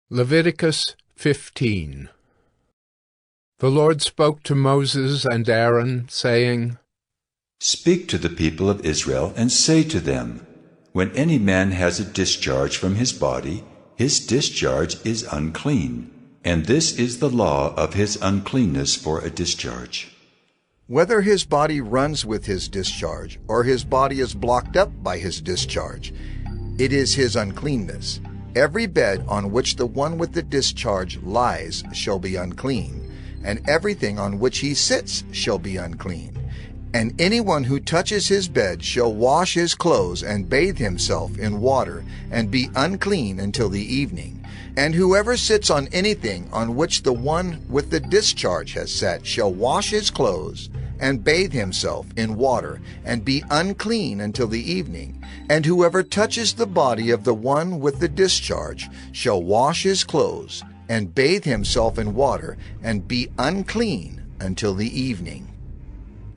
Leviticus 15. The Lord spoke to Moses and Aaron, saying, Speak to the people of Israel and say to them, When any man has a discharge from his body, his discharge is unclean, and this is the law of his uncleanness for a discharge. Whether his body runs with his discharge, or his body is blocked up by his discharge, it is his uncleanness. Every bed on which the one with the discharge lies shall be unclean, and everything on which he sits shall be unclean. And anyone who touches his bed shall wash his clothes and bathe himself in water, and be unclean until the evening. And whoever sits on anything on which the one with the discharge has sat shall wash his clothes and bathe himself in water, and be unclean until the evening. And whoever touches the body of the one with the discharge shall wash his clothes and bathe himself in water, and be unclean until the evening.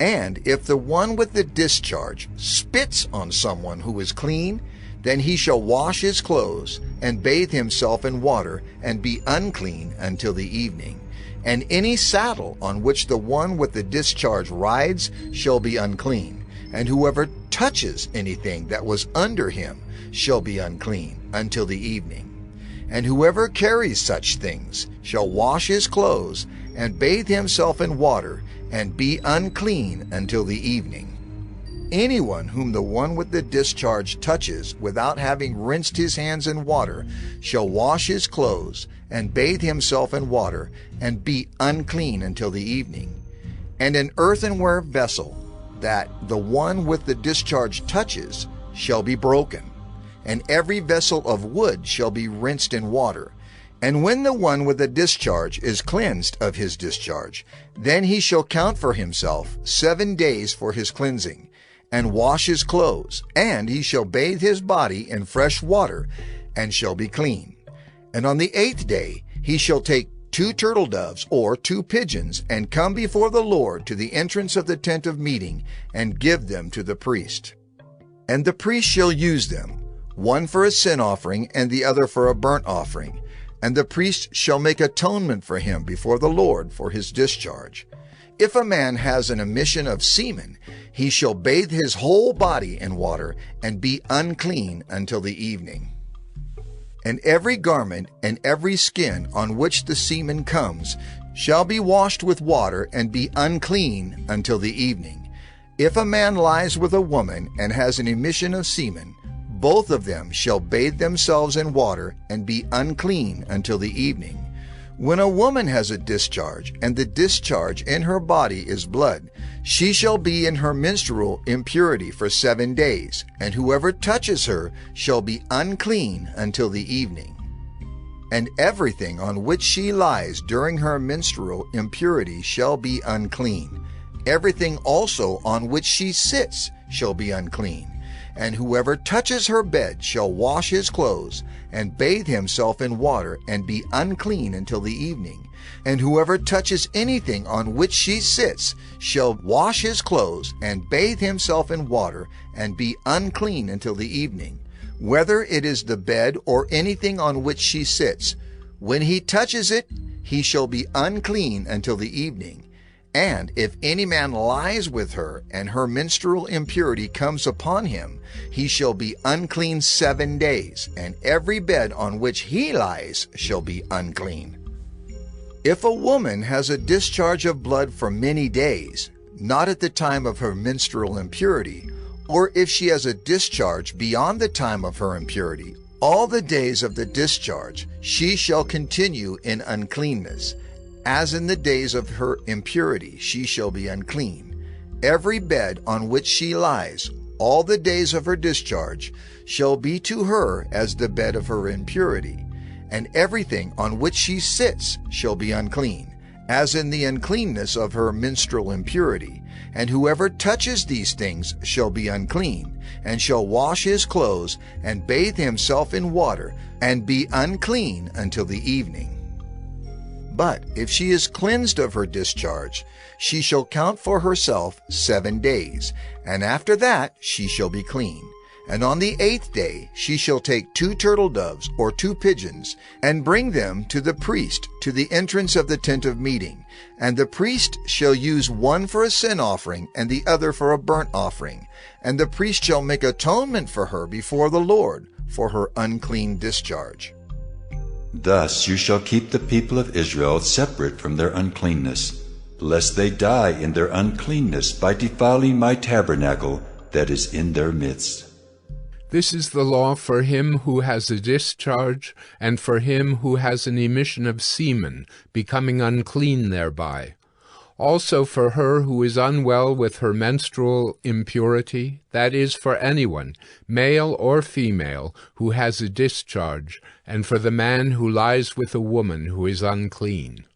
And if the one with the discharge spits on someone who is clean, then he shall wash his clothes and bathe himself in water, and be unclean until the evening. And any saddle on which the one with the discharge rides shall be unclean, and whoever touches anything that was under him shall be unclean until the evening. And whoever carries such things shall wash his clothes and bathe himself in water, and be unclean until the evening. Anyone whom the one with the discharge touches without having rinsed his hands in water shall wash his clothes and bathe himself in water, and be unclean until the evening. And an earthenware vessel that the one with the discharge touches shall be broken, and every vessel of wood shall be rinsed in water. And when the one with the discharge is cleansed of his discharge, then he shall count for himself 7 days for his cleansing, and wash his clothes, and he shall bathe his body in fresh water, and shall be clean. And on the 8th day he shall take 2 turtle doves or 2 pigeons, and come before the Lord to the entrance of the tent of meeting, and give them to the priest. And the priest shall use them, one for a sin offering and the other for a burnt offering. And the priest shall make atonement for him before the Lord for his discharge. If a man has an emission of semen, he shall bathe his whole body in water, and be unclean until the evening. And every garment and every skin on which the semen comes shall be washed with water, and be unclean until the evening. If a man lies with a woman and has an emission of semen, both of them shall bathe themselves in water, and be unclean until the evening. When a woman has a discharge, and the discharge in her body is blood, she shall be in her menstrual impurity for 7 days, and whoever touches her shall be unclean until the evening. And everything on which she lies during her menstrual impurity shall be unclean. Everything also on which she sits shall be unclean. And whoever touches her bed shall wash his clothes, and bathe himself in water, and be unclean until the evening. And whoever touches anything on which she sits shall wash his clothes, and bathe himself in water, and be unclean until the evening. Whether it is the bed or anything on which she sits, when he touches it, he shall be unclean until the evening. And if any man lies with her, and her menstrual impurity comes upon him, he shall be unclean 7 days, and every bed on which he lies shall be unclean. If a woman has a discharge of blood for many days, not at the time of her menstrual impurity, or if she has a discharge beyond the time of her impurity, all the days of the discharge she shall continue in uncleanness. As in the days of her impurity she shall be unclean. Every bed on which she lies, all the days of her discharge, shall be to her as the bed of her impurity. And everything on which she sits shall be unclean, as in the uncleanness of her menstrual impurity. And whoever touches these things shall be unclean, and shall wash his clothes, and bathe himself in water, and be unclean until the evening. But if she is cleansed of her discharge, she shall count for herself 7 days, and after that she shall be clean. And on the 8th day she shall take 2 turtle doves or 2 pigeons, and bring them to the priest to the entrance of the tent of meeting. And the priest shall use one for a sin offering, and the other for a burnt offering. And the priest shall make atonement for her before the Lord for her unclean discharge. Thus you shall keep the people of Israel separate from their uncleanness, lest they die in their uncleanness by defiling my tabernacle that is in their midst. This is the law for him who has a discharge, and for him who has an emission of semen, becoming unclean thereby. Also for her who is unwell with her menstrual impurity, that is, for anyone, male or female, who has a discharge, and for the man who lies with a woman who is unclean.